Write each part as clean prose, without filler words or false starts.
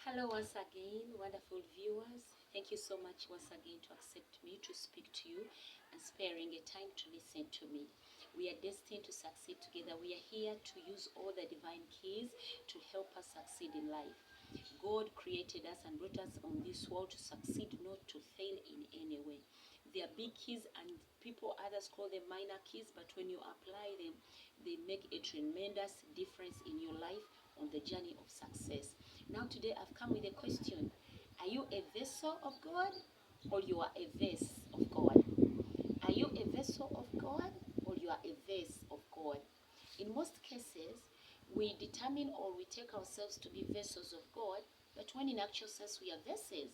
Hello once again, wonderful viewers. Thank you so much once again to accept me to speak to you and sparing a time to listen to me. We are destined to succeed together. We are here to use all the divine keys to help us succeed in life. God created us and brought us on this world to succeed, not to fail in any way. They are big keys and others call them minor keys, but when you apply them, they make a tremendous difference in your life on the journey of success. Now today I've come with a question. Are you a vessel of God or you are a vase of God? Are you a vessel of God or you are a vase of God? In most cases, we determine or we take ourselves to be vessels of God, but when in actual sense we are vessels.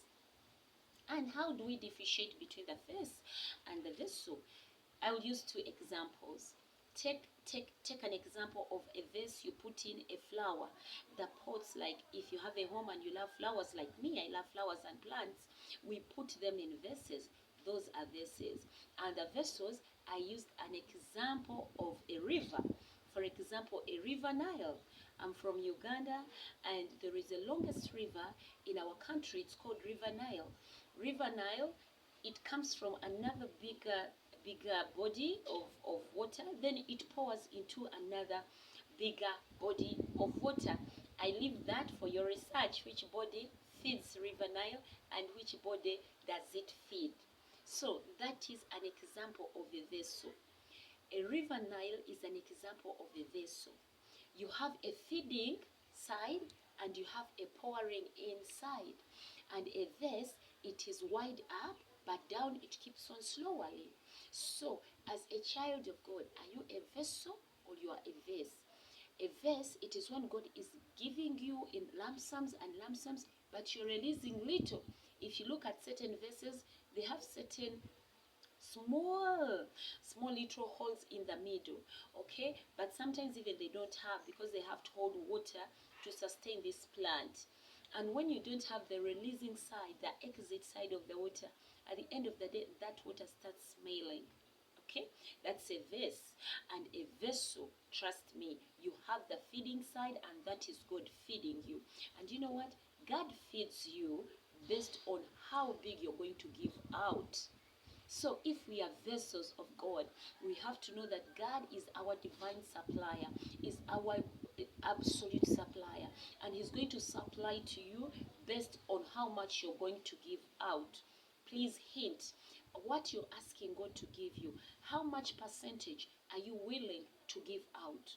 And how do we differentiate between the vase and the vessel? I will use two examples. Take an example of a vase. You put in a flower. The pots, like if you have a home and you love flowers like me, I love flowers and plants, we put them in vases. Those are vases. And the vessels, I used an example of a river. For example, a river Nile. I'm from Uganda, and there is the longest river in our country. It's called River Nile. River Nile, it comes from another bigger body of water, then it pours into another bigger body of water. I leave that for your research, which body feeds River Nile and which body does it feed. So that is an example of a vessel. A River Nile is an example of a vessel. You have a feeding side and you have a pouring inside. And a vase, it is wide up, but down it keeps on slowly. So, as a child of God, are you a vessel or you are a vase? A vase, it is when God is giving you in lump sums and lump sums, but you're releasing little. If you look at certain vases, they have certain small little holes in the middle, okay, but sometimes even they don't have, because they have to hold water to sustain this plant. And when you don't have the releasing side, the exit side of the water, at the end of the day that water starts smelling. Okay, that's a vase. And a vessel, trust me, you have the feeding side, and that is God feeding you. And you know what, God feeds you based on how big you're going to give out. So if we are vessels of God, we have to know that God is our divine supplier, is our absolute supplier, and He's going to supply to you based on how much you're going to give out. Please hint what you're asking God to give you. How much percentage are you willing to give out?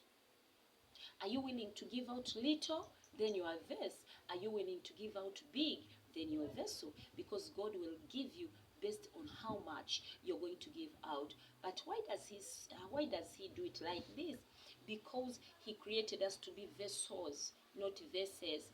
Are you willing to give out little? Then you are a vase. Are you willing to give out big? Then you're a vessel, because God will give you based on how much you're going to give out. But why does he do it like this? Because He created us to be vessels, not vases.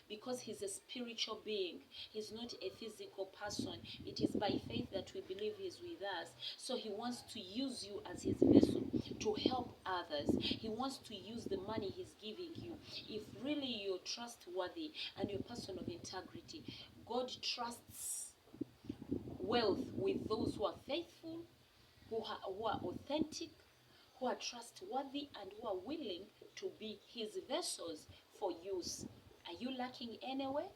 Because He's a spiritual being, He's not a physical person. It is by faith that we believe He's with us. So He wants to use you as His vessel to help others. He wants to use the money He's giving you. If really you're trustworthy and you're a person of integrity, God trusts wealth with those who are faithful, who are authentic, who are trustworthy, and who are willing to be His vessels for use. Are you lacking anywhere?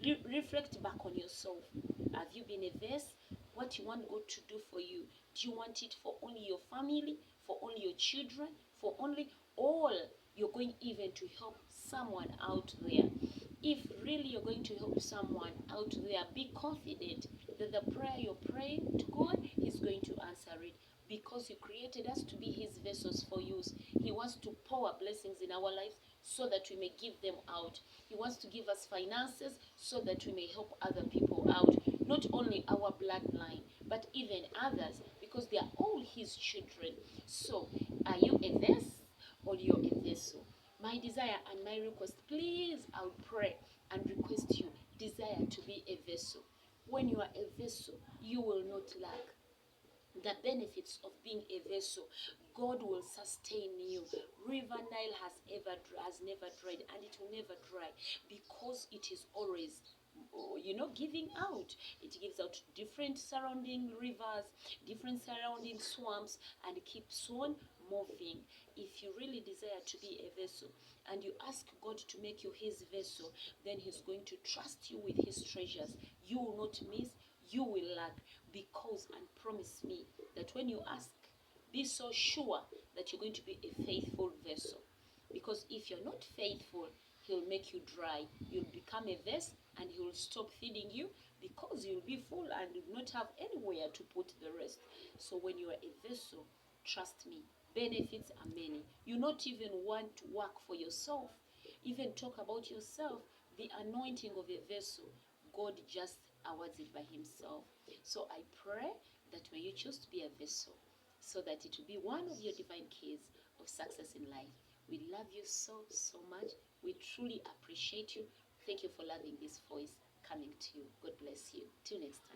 Reflect back on yourself. Have you been a vase? What you want God to do for you? Do you want it for only your family, for only your children, for only all? You're going even to help someone out there. If really you're going to help someone out there, be confident that the prayer you're praying to God, He's going to answer it, because He created us to be His vessels for use. He wants to pour blessings in our lives so that we may give them out. He wants to give us finances so that we may help other people out, not only our bloodline, but even others, because they are all His children. So, are you a vase or you're a vessel? My desire and my request, please, I'll pray and request you, desire to be a vessel. When you are a vessel, you will not lack the benefits of being a vessel. God will sustain you. River Nile has never dried, and it will never dry, because it is always giving out. It gives out different surrounding rivers, different surrounding swamps, and keeps on moving, if you really desire to be a vessel and you ask God to make you his vessel, then he's going to trust you with his treasures. You will not miss, you will lack, because, and promise me that when you ask, be so sure that you're going to be a faithful vessel. Because if you're not faithful, he'll make you dry. You'll become a vase and he will stop feeding you, because you'll be full and will not have anywhere to put the rest. So when you are a vessel, trust me, benefits are many. You not even want to work for yourself, even talk about yourself. The anointing of a vessel, God just awards it by himself. So I pray that may you choose to be a vessel, so that it will be one of your divine keys of success in life. We love you so, so much. We truly appreciate you. Thank you for loving this voice coming to you. God bless you. Till next time.